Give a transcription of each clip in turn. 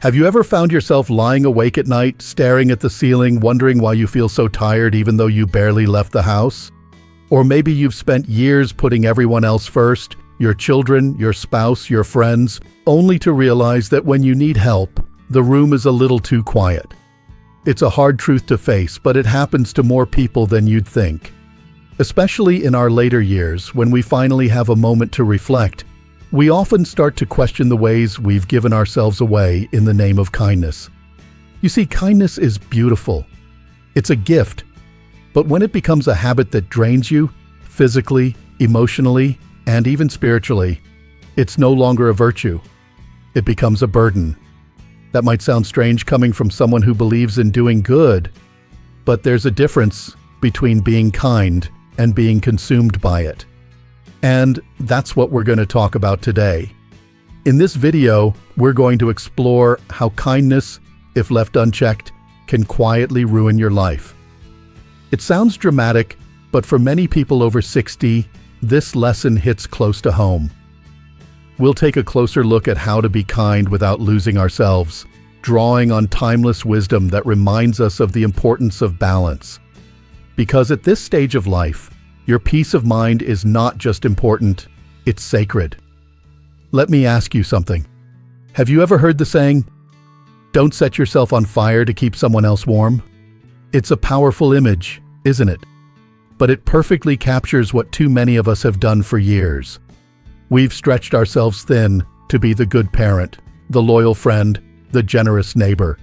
Have you ever found yourself lying awake at night, staring at the ceiling, wondering why you feel so tired even though you barely left the house? Or maybe you've spent years putting everyone else first, your children, your spouse, your friends, only to realize that when you need help, the room is a little too quiet. It's a hard truth to face, but it happens to more people than you'd think. Especially in our later years, when we finally have a moment to reflect, we often start to question the ways we've given ourselves away in the name of kindness. You see, kindness is beautiful. It's a gift. But when it becomes a habit that drains you, physically, emotionally, and even spiritually, it's no longer a virtue. It becomes a burden. That might sound strange coming from someone who believes in doing good, but there's a difference between being kind and being consumed by it. And that's what we're going to talk about today. In this video, we're going to explore how kindness, if left unchecked, can quietly ruin your life. It sounds dramatic, but for many people over 60, this lesson hits close to home. We'll take a closer look at how to be kind without losing ourselves, drawing on timeless wisdom that reminds us of the importance of balance. Because at this stage of life, your peace of mind is not just important, it's sacred. Let me ask you something. Have you ever heard the saying, "Don't set yourself on fire to keep someone else warm"? It's a powerful image, isn't it? But it perfectly captures what too many of us have done for years. We've stretched ourselves thin to be the good parent, the loyal friend, the generous neighbor.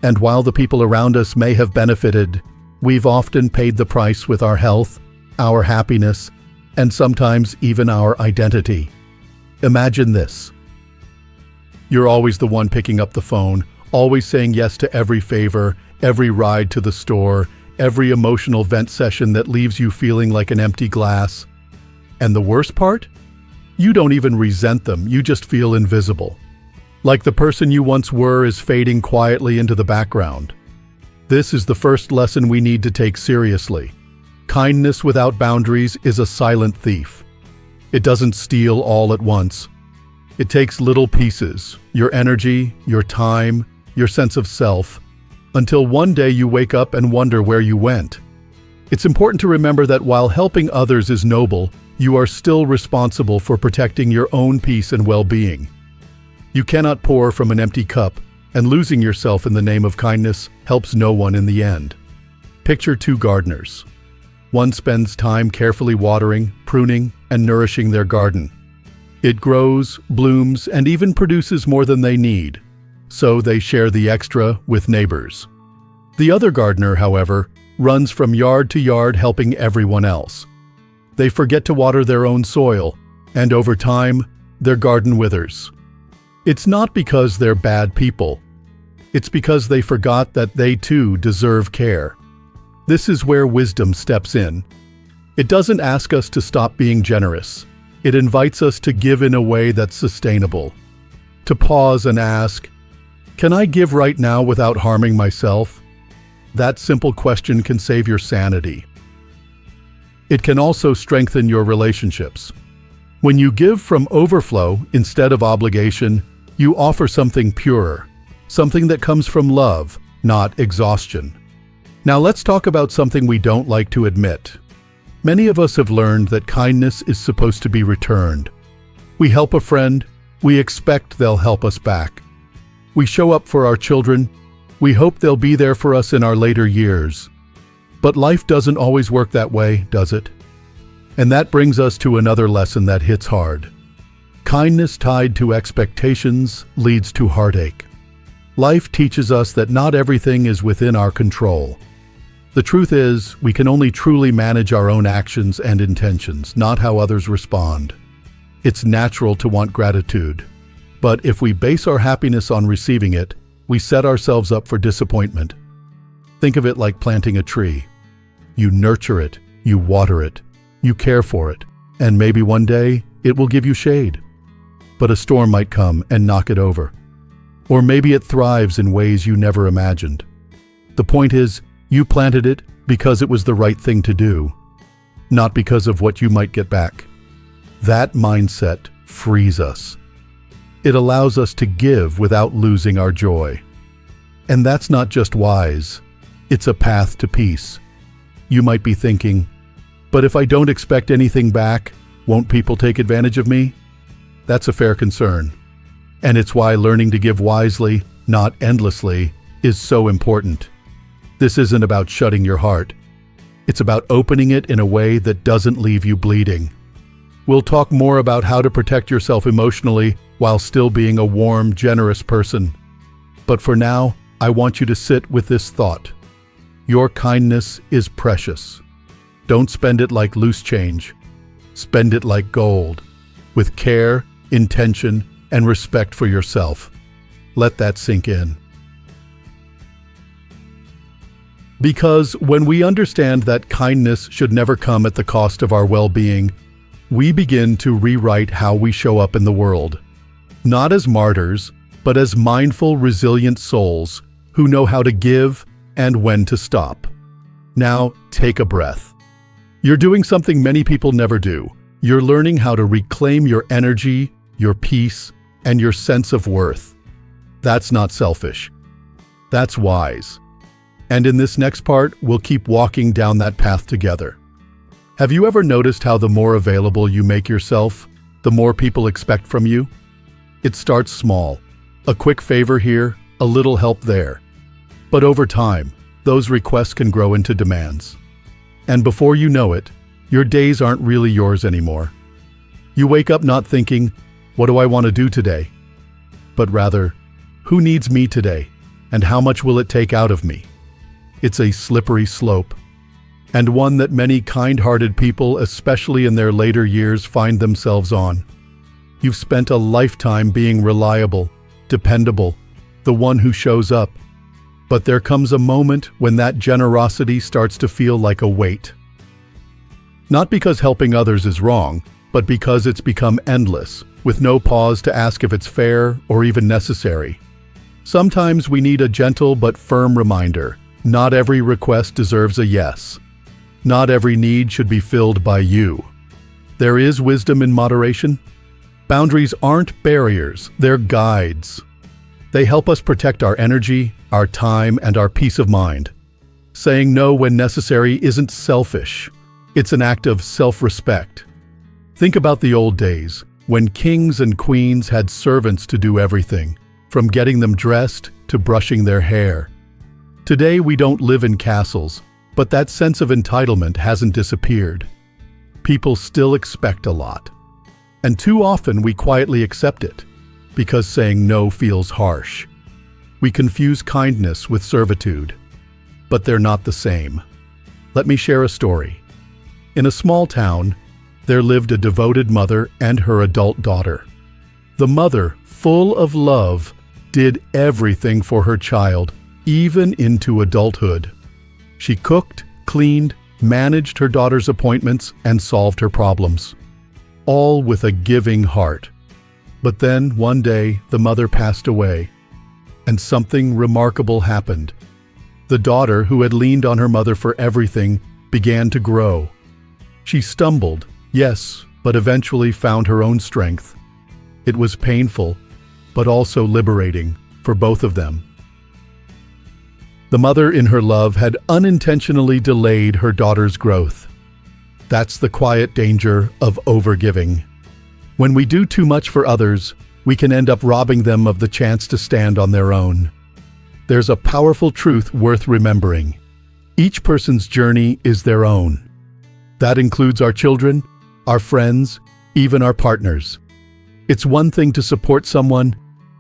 And while the people around us may have benefited, we've often paid the price with our health, our happiness, and sometimes even our identity. Imagine this. You're always the one picking up the phone, always saying yes to every favor, every ride to the store, every emotional vent session that leaves you feeling like an empty glass. And the worst part? You don't even resent them, you just feel invisible. Like the person you once were is fading quietly into the background. This is the first lesson we need to take seriously. Kindness without boundaries is a silent thief. It doesn't steal all at once. It takes little pieces, your energy, your time, your sense of self, until one day you wake up and wonder where you went. It's important to remember that while helping others is noble, you are still responsible for protecting your own peace and well-being. You cannot pour from an empty cup, and losing yourself in the name of kindness helps no one in the end. Picture two gardeners. One spends time carefully watering, pruning, and nourishing their garden. It grows, blooms, and even produces more than they need, so they share the extra with neighbors. The other gardener, however, runs from yard to yard helping everyone else. They forget to water their own soil, and over time, their garden withers. It's not because they're bad people. It's because they forgot that they too deserve care. This is where wisdom steps in. It doesn't ask us to stop being generous. It invites us to give in a way that's sustainable. To pause and ask, can I give right now without harming myself? That simple question can save your sanity. It can also strengthen your relationships. When you give from overflow instead of obligation, you offer something purer, something that comes from love, not exhaustion. Now let's talk about something we don't like to admit. Many of us have learned that kindness is supposed to be returned. We help a friend, we expect they'll help us back. We show up for our children, we hope they'll be there for us in our later years. But life doesn't always work that way, does it? And that brings us to another lesson that hits hard. Kindness tied to expectations leads to heartache. Life teaches us that not everything is within our control. The truth is, we can only truly manage our own actions and intentions, not how others respond. It's natural to want gratitude, but if we base our happiness on receiving it, we set ourselves up for disappointment. Think of it like planting a tree. You nurture it, you water it, you care for it, and maybe one day it will give you shade. But a storm might come and knock it over. Or maybe it thrives in ways you never imagined. The point is, you planted it because it was the right thing to do, not because of what you might get back. That mindset frees us. It allows us to give without losing our joy. And that's not just wise, it's a path to peace. You might be thinking, but if I don't expect anything back, won't people take advantage of me? That's a fair concern. And it's why learning to give wisely, not endlessly, is so important. This isn't about shutting your heart. It's about opening it in a way that doesn't leave you bleeding. We'll talk more about how to protect yourself emotionally while still being a warm, generous person. But for now, I want you to sit with this thought. Your kindness is precious. Don't spend it like loose change. Spend it like gold, with care, intention, and respect for yourself. Let that sink in. Because when we understand that kindness should never come at the cost of our well-being, we begin to rewrite how we show up in the world. Not as martyrs, but as mindful, resilient souls who know how to give and when to stop. Now, take a breath. You're doing something many people never do. You're learning how to reclaim your energy, your peace, and your sense of worth. That's not selfish. That's wise. And in this next part, we'll keep walking down that path together. Have you ever noticed how the more available you make yourself, the more people expect from you? It starts small. A quick favor here, a little help there. But over time, those requests can grow into demands. And before you know it, your days aren't really yours anymore. You wake up not thinking, what do I want to do today? But rather, who needs me today? And how much will it take out of me? It's a slippery slope, and one that many kind-hearted people, especially in their later years, find themselves on. You've spent a lifetime being reliable, dependable, the one who shows up. But there comes a moment when that generosity starts to feel like a weight. Not because helping others is wrong, but because it's become endless, with no pause to ask if it's fair or even necessary. Sometimes we need a gentle but firm reminder. Not every request deserves a yes. Not every need should be filled by you. There is wisdom in moderation. Boundaries aren't barriers, they're guides. They help us protect our energy, our time, and our peace of mind. Saying no when necessary isn't selfish. It's an act of self-respect. Think about the old days, when kings and queens had servants to do everything, from getting them dressed to brushing their hair. Today we don't live in castles, but that sense of entitlement hasn't disappeared. People still expect a lot. And too often we quietly accept it, because saying no feels harsh. We confuse kindness with servitude, but they're not the same. Let me share a story. In a small town, there lived a devoted mother and her adult daughter. The mother, full of love, did everything for her child, even into adulthood. She cooked, cleaned, managed her daughter's appointments, and solved her problems. All with a giving heart. But then, one day, the mother passed away, and something remarkable happened. The daughter, who had leaned on her mother for everything, began to grow. She stumbled, yes, but eventually found her own strength. It was painful, but also liberating for both of them. The mother, in her love, had unintentionally delayed her daughter's growth. That's the quiet danger of overgiving. When we do too much for others, we can end up robbing them of the chance to stand on their own. There's a powerful truth worth remembering. Each person's journey is their own. That includes our children, our friends, even our partners. It's one thing to support someone,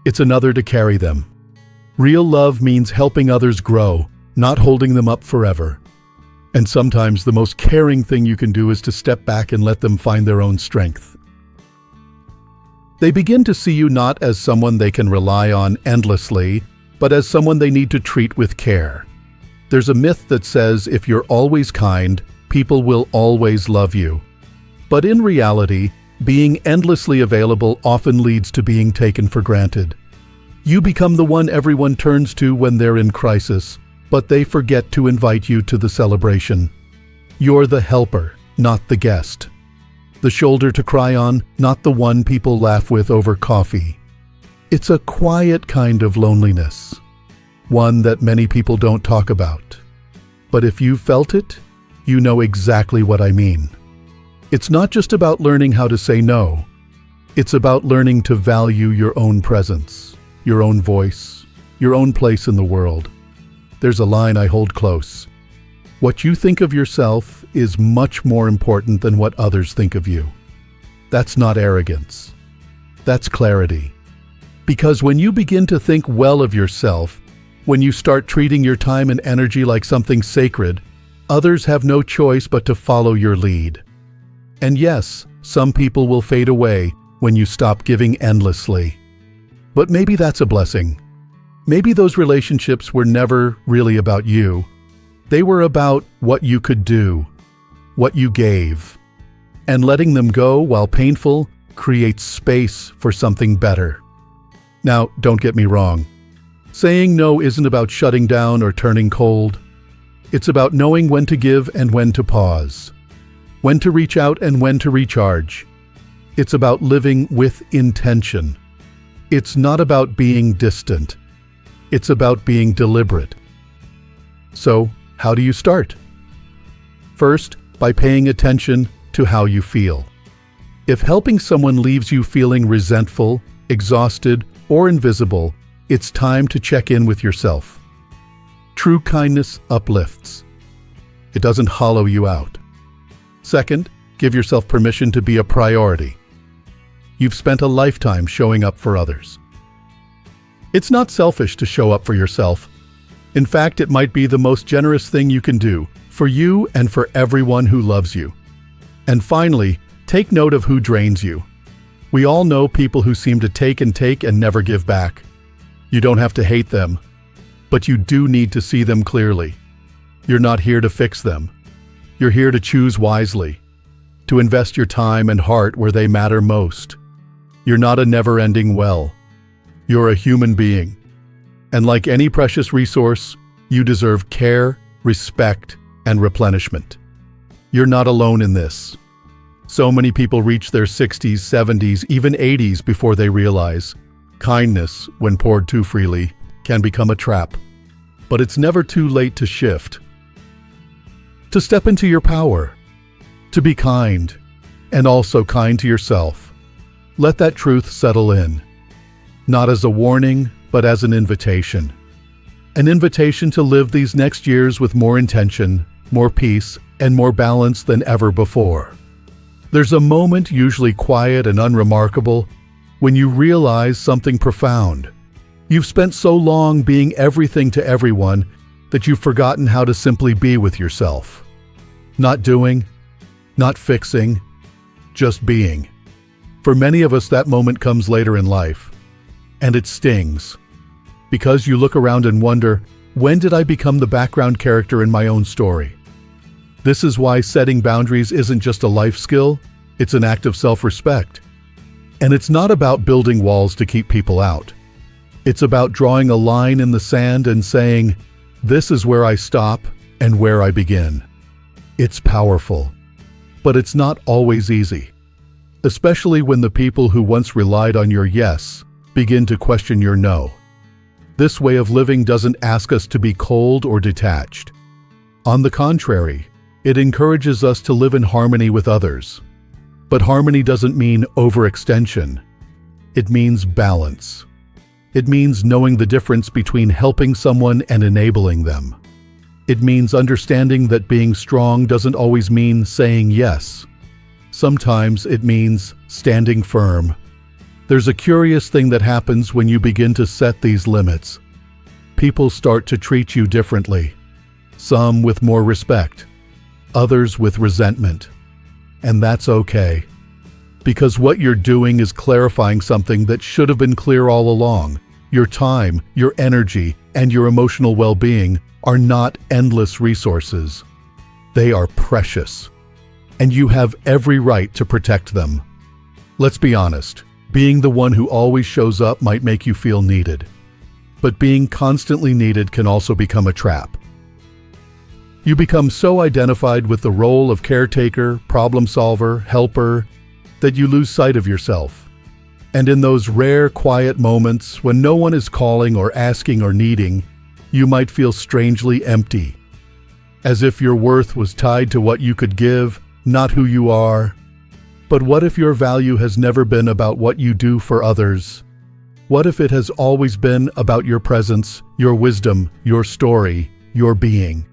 it's another to carry them. Real love means helping others grow, not holding them up forever. And sometimes the most caring thing you can do is to step back and let them find their own strength. They begin to see you not as someone they can rely on endlessly, but as someone they need to treat with care. There's a myth that says if you're always kind, people will always love you. But in reality, being endlessly available often leads to being taken for granted. You become the one everyone turns to when they're in crisis, but they forget to invite you to the celebration. You're the helper, not the guest. The shoulder to cry on, not the one people laugh with over coffee. It's a quiet kind of loneliness, one that many people don't talk about. But if you've felt it, you know exactly what I mean. It's not just about learning how to say no. It's about learning to value your own presence, your own voice, your own place in the world. There's a line I hold close. What you think of yourself is much more important than what others think of you. That's not arrogance. That's clarity. Because when you begin to think well of yourself, when you start treating your time and energy like something sacred, others have no choice but to follow your lead. And yes, some people will fade away when you stop giving endlessly. But maybe that's a blessing. Maybe those relationships were never really about you. They were about what you could do, what you gave. And letting them go, while painful, creates space for something better. Now, don't get me wrong. Saying no isn't about shutting down or turning cold. It's about knowing when to give and when to pause, when to reach out and when to recharge. It's about living with intention. It's not about being distant. It's about being deliberate. So, how do you start? First, by paying attention to how you feel. If helping someone leaves you feeling resentful, exhausted, or invisible, it's time to check in with yourself. True kindness uplifts. It doesn't hollow you out. Second, give yourself permission to be a priority. You've spent a lifetime showing up for others. It's not selfish to show up for yourself. In fact, it might be the most generous thing you can do for you and for everyone who loves you. And finally, take note of who drains you. We all know people who seem to take and never give back. You don't have to hate them, but you do need to see them clearly. You're not here to fix them. You're here to choose wisely, to invest your time and heart where they matter most. You're not a never-ending well. You're a human being. And like any precious resource, you deserve care, respect, and replenishment. You're not alone in this. So many people reach their 60s, 70s, even 80s before they realize kindness, when poured too freely, can become a trap. But it's never too late to shift. To step into your power. To be kind, and also kind to yourself. Let that truth settle in. Not as a warning, but as an invitation. An invitation to live these next years with more intention, more peace, and more balance than ever before. There's a moment, usually quiet and unremarkable, when you realize something profound. You've spent so long being everything to everyone that you've forgotten how to simply be with yourself. Not doing, not fixing, just being. For many of us, that moment comes later in life, and it stings. Because you look around and wonder, when did I become the background character in my own story? This is why setting boundaries isn't just a life skill, it's an act of self-respect. And it's not about building walls to keep people out. It's about drawing a line in the sand and saying, this is where I stop and where I begin. It's powerful, but it's not always easy, especially when the people who once relied on your yes begin to question your no. This way of living doesn't ask us to be cold or detached. On the contrary, it encourages us to live in harmony with others. But harmony doesn't mean overextension. It means balance. It means knowing the difference between helping someone and enabling them. It means understanding that being strong doesn't always mean saying yes. Sometimes it means standing firm. There's a curious thing that happens when you begin to set these limits. People start to treat you differently. Some with more respect, others with resentment. And that's okay. Because what you're doing is clarifying something that should have been clear all along. Your time, your energy, and your emotional well-being are not endless resources. They are precious. And you have every right to protect them. Let's be honest. Being the one who always shows up might make you feel needed. But being constantly needed can also become a trap. You become so identified with the role of caretaker, problem solver, helper, that you lose sight of yourself. And in those rare, quiet moments when no one is calling or asking or needing, you might feel strangely empty, as if your worth was tied to what you could give, not who you are. But what if your value has never been about what you do for others? What if it has always been about your presence, your wisdom, your story, your being?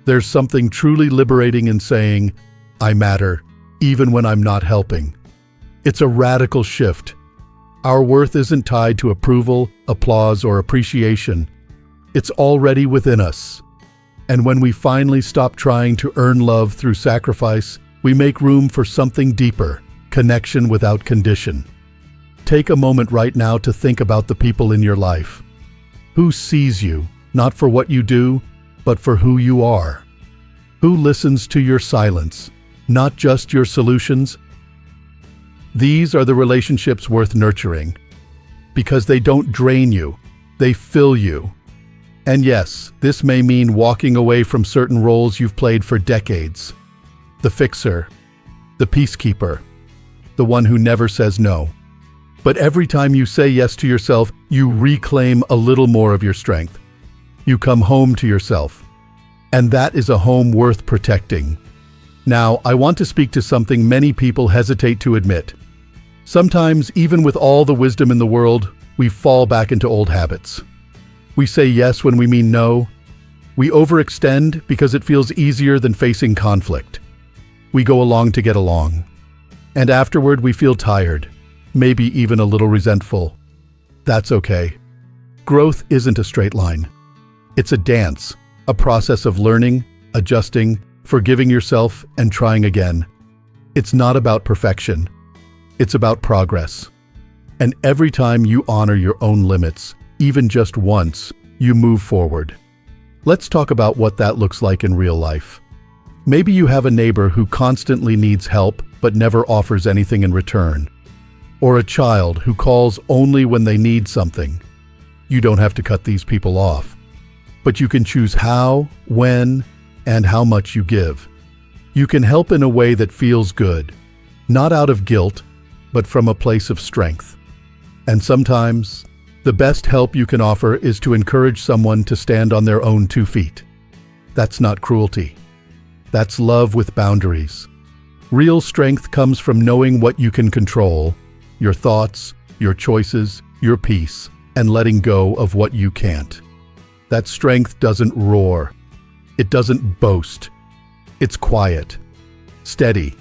There's something truly liberating in saying, I matter, even when I'm not helping. It's a radical shift. Our worth isn't tied to approval, applause, or appreciation. It's already within us. And when we finally stop trying to earn love through sacrifice, we make room for something deeper, connection without condition. Take a moment right now to think about the people in your life. Who sees you, not for what you do, but for who you are? Who listens to your silence, not just your solutions? These are the relationships worth nurturing, because they don't drain you, they fill you. And yes, this may mean walking away from certain roles you've played for decades. The fixer, the peacekeeper, the one who never says no. But every time you say yes to yourself, you reclaim a little more of your strength. You come home to yourself. And that is a home worth protecting. Now, I want to speak to something many people hesitate to admit. Sometimes, even with all the wisdom in the world, we fall back into old habits. We say yes when we mean no. We overextend because it feels easier than facing conflict. We go along to get along. And afterward, we feel tired, maybe even a little resentful. That's okay. Growth isn't a straight line. It's a dance, a process of learning, adjusting, forgiving yourself, and trying again. It's not about perfection. It's about progress. And every time you honor your own limits, even just once, you move forward. Let's talk about what that looks like in real life. Maybe you have a neighbor who constantly needs help but never offers anything in return. Or a child who calls only when they need something. You don't have to cut these people off. But you can choose how, when, and how much you give. You can help in a way that feels good, not out of guilt, but from a place of strength. And sometimes, the best help you can offer is to encourage someone to stand on their own 2 feet. That's not cruelty. That's love with boundaries. Real strength comes from knowing what you can control, your thoughts, your choices, your peace, and letting go of what you can't. That strength doesn't roar. It doesn't boast. It's quiet, steady.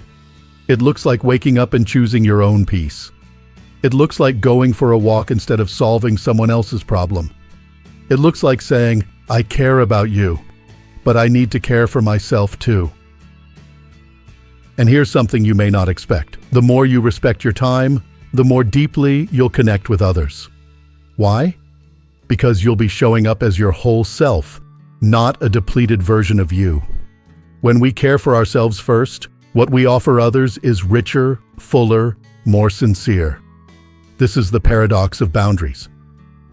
It looks like waking up and choosing your own peace. It looks like going for a walk instead of solving someone else's problem. It looks like saying, I care about you, but I need to care for myself too. And here's something you may not expect. The more you respect your time, the more deeply you'll connect with others. Why? Because you'll be showing up as your whole self, not a depleted version of you. When we care for ourselves first, what we offer others is richer, fuller, more sincere. This is the paradox of boundaries.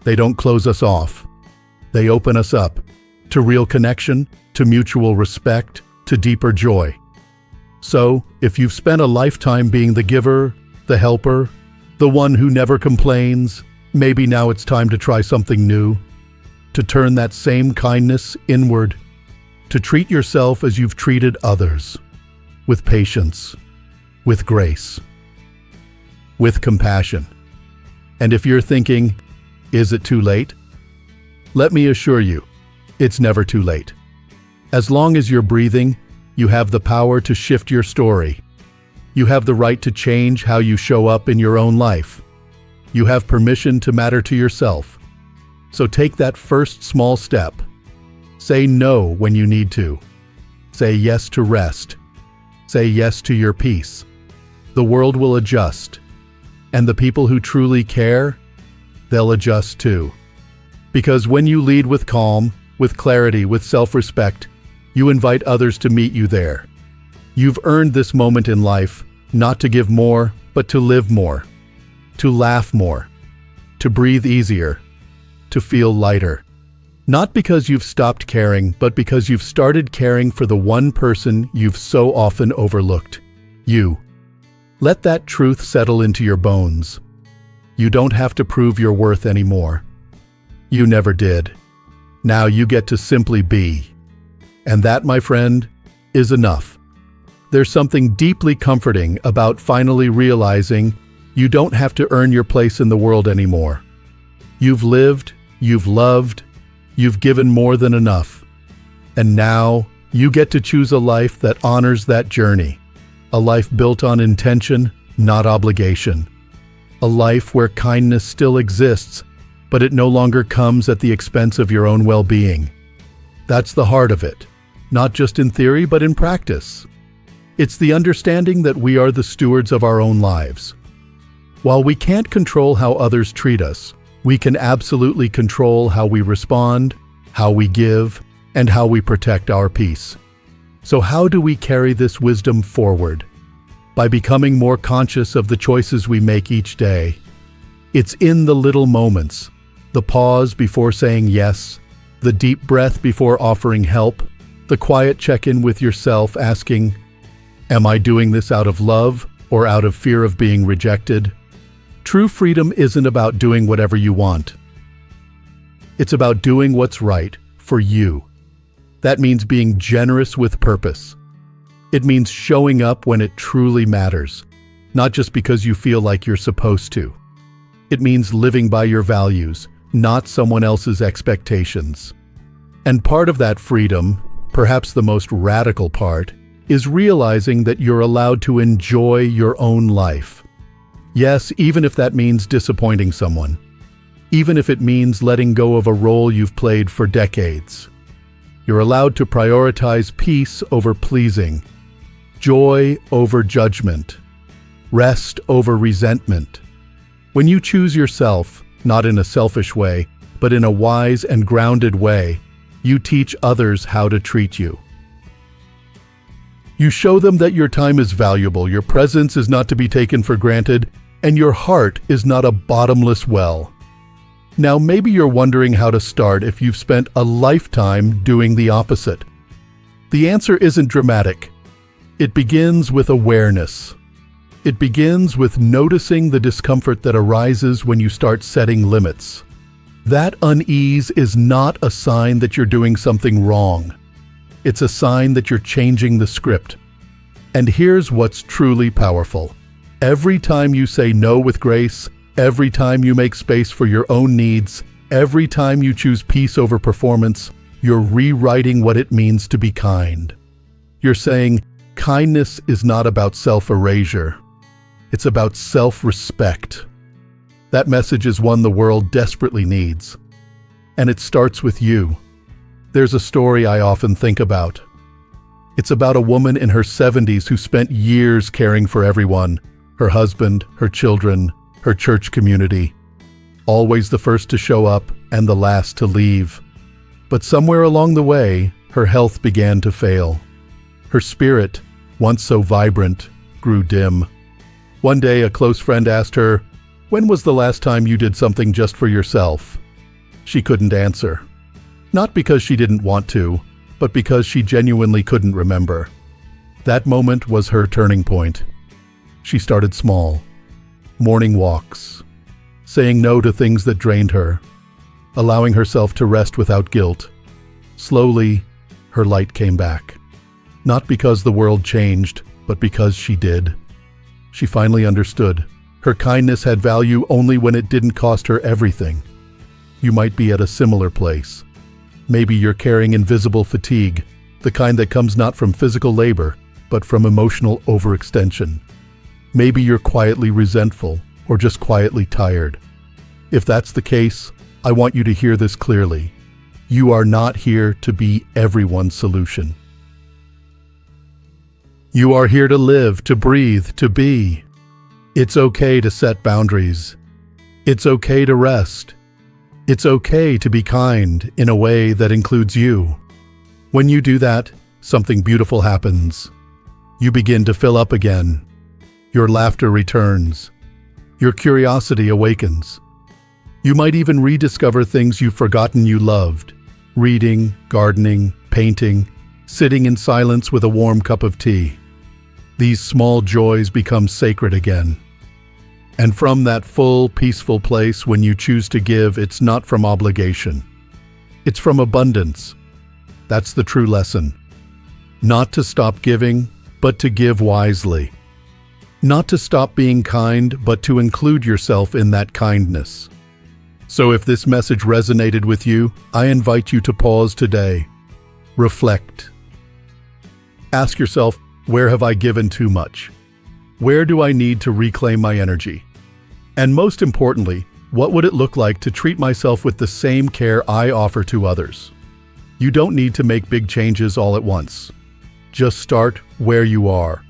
They don't close us off. They open us up to real connection, to mutual respect, to deeper joy. So, if you've spent a lifetime being the giver, the helper, the one who never complains, maybe now it's time to try something new, to turn that same kindness inward, to treat yourself as you've treated others, with patience, with grace, with compassion. And if you're thinking, is it too late? Let me assure you, it's never too late. As long as you're breathing, you have the power to shift your story. You have the right to change how you show up in your own life. You have permission to matter to yourself. So take that first small step. Say no when you need to. Say yes to rest. Say yes to your peace. The world will adjust. And the people who truly care, they'll adjust too. Because when you lead with calm, with clarity, with self-respect, you invite others to meet you there. You've earned this moment in life, not to give more, but to live more, to laugh more, to breathe easier, to feel lighter. Not because you've stopped caring, but because you've started caring for the one person you've so often overlooked, you. Let that truth settle into your bones. You don't have to prove your worth anymore. You never did. Now you get to simply be. And that, my friend, is enough. There's something deeply comforting about finally realizing you don't have to earn your place in the world anymore. You've lived, you've loved, you've given more than enough. And now you get to choose a life that honors that journey. A life built on intention, not obligation. A life where kindness still exists, but it no longer comes at the expense of your own well-being. That's the heart of it, not just in theory, but in practice. It's the understanding that we are the stewards of our own lives. While we can't control how others treat us, we can absolutely control how we respond, how we give, and how we protect our peace. So how do we carry this wisdom forward? By becoming more conscious of the choices we make each day. It's in the little moments, the pause before saying yes, the deep breath before offering help, the quiet check-in with yourself asking, am I doing this out of love or out of fear of being rejected? True freedom isn't about doing whatever you want. It's about doing what's right for you. That means being generous with purpose. It means showing up when it truly matters, not just because you feel like you're supposed to. It means living by your values, not someone else's expectations. And part of that freedom, perhaps the most radical part, is realizing that you're allowed to enjoy your own life. Yes, even if that means disappointing someone. Even if it means letting go of a role you've played for decades. You're allowed to prioritize peace over pleasing, joy over judgment, rest over resentment. When you choose yourself, not in a selfish way, but in a wise and grounded way, you teach others how to treat you. You show them that your time is valuable, your presence is not to be taken for granted, and your heart is not a bottomless well. Now, maybe you're wondering how to start if you've spent a lifetime doing the opposite. The answer isn't dramatic. It begins with awareness. It begins with noticing the discomfort that arises when you start setting limits. That unease is not a sign that you're doing something wrong. It's a sign that you're changing the script. And here's what's truly powerful. Every time you say no with grace, every time you make space for your own needs, every time you choose peace over performance, you're rewriting what it means to be kind. You're saying, kindness is not about self-erasure. It's about self-respect. That message is one the world desperately needs. And it starts with you. There's a story I often think about. It's about a woman in her 70s who spent years caring for everyone, her husband, her children, her church community. Always the first to show up and the last to leave. But somewhere along the way, her health began to fail. Her spirit, once so vibrant, grew dim. One day, a close friend asked her, "When was the last time you did something just for yourself?" She couldn't answer. Not because she didn't want to, but because she genuinely couldn't remember. That moment was her turning point. She started small. Morning walks, saying no to things that drained her, allowing herself to rest without guilt. Slowly, her light came back. Not because the world changed, but because she did. She finally understood. Her kindness had value only when it didn't cost her everything. You might be at a similar place. Maybe you're carrying invisible fatigue, the kind that comes not from physical labor, but from emotional overextension. Maybe you're quietly resentful or just quietly tired. If that's the case, I want you to hear this clearly. You are not here to be everyone's solution. You are here to live, to breathe, to be. It's okay to set boundaries. It's okay to rest. It's okay to be kind in a way that includes you. When you do that, something beautiful happens. You begin to fill up again. Your laughter returns. Your curiosity awakens. You might even rediscover things you've forgotten you loved. Reading, gardening, painting, sitting in silence with a warm cup of tea. These small joys become sacred again. And from that full, peaceful place, when you choose to give, it's not from obligation. It's from abundance. That's the true lesson. Not to stop giving, but to give wisely. Not to stop being kind, but to include yourself in that kindness. So if this message resonated with you, I invite you to pause today. Reflect. Ask yourself, where have I given too much? Where do I need to reclaim my energy? And most importantly, what would it look like to treat myself with the same care I offer to others? You don't need to make big changes all at once. Just start where you are.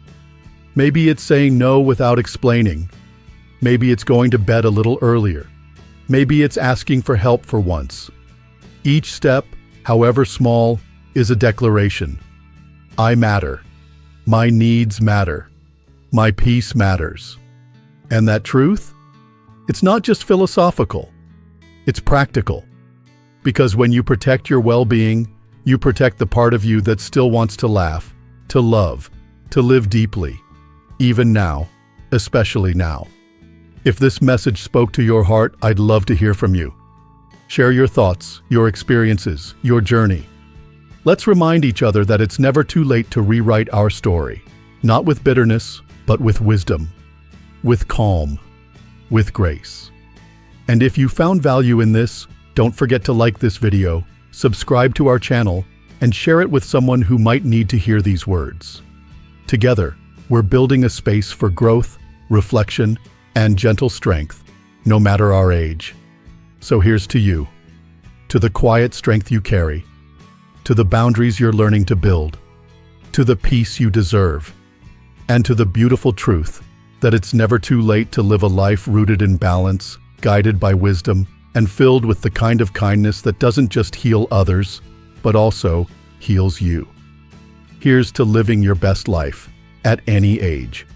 Maybe it's saying no without explaining. Maybe it's going to bed a little earlier. Maybe it's asking for help for once. Each step, however small, is a declaration. I matter. My needs matter. My peace matters. And that truth? It's not just philosophical. It's practical. Because when you protect your well-being, you protect the part of you that still wants to laugh, to love, to live deeply. Even now, especially now. If this message spoke to your heart, I'd love to hear from you. Share your thoughts, your experiences, your journey. Let's remind each other that it's never too late to rewrite our story. Not with bitterness, but with wisdom, with calm, with grace. And if you found value in this, don't forget to like this video, subscribe to our channel, and share it with someone who might need to hear these words. Together, we're building a space for growth, reflection, and gentle strength, no matter our age. So here's to you, to the quiet strength you carry, to the boundaries you're learning to build, to the peace you deserve, and to the beautiful truth that it's never too late to live a life rooted in balance, guided by wisdom, and filled with the kind of kindness that doesn't just heal others, but also heals you. Here's to living your best life at any age.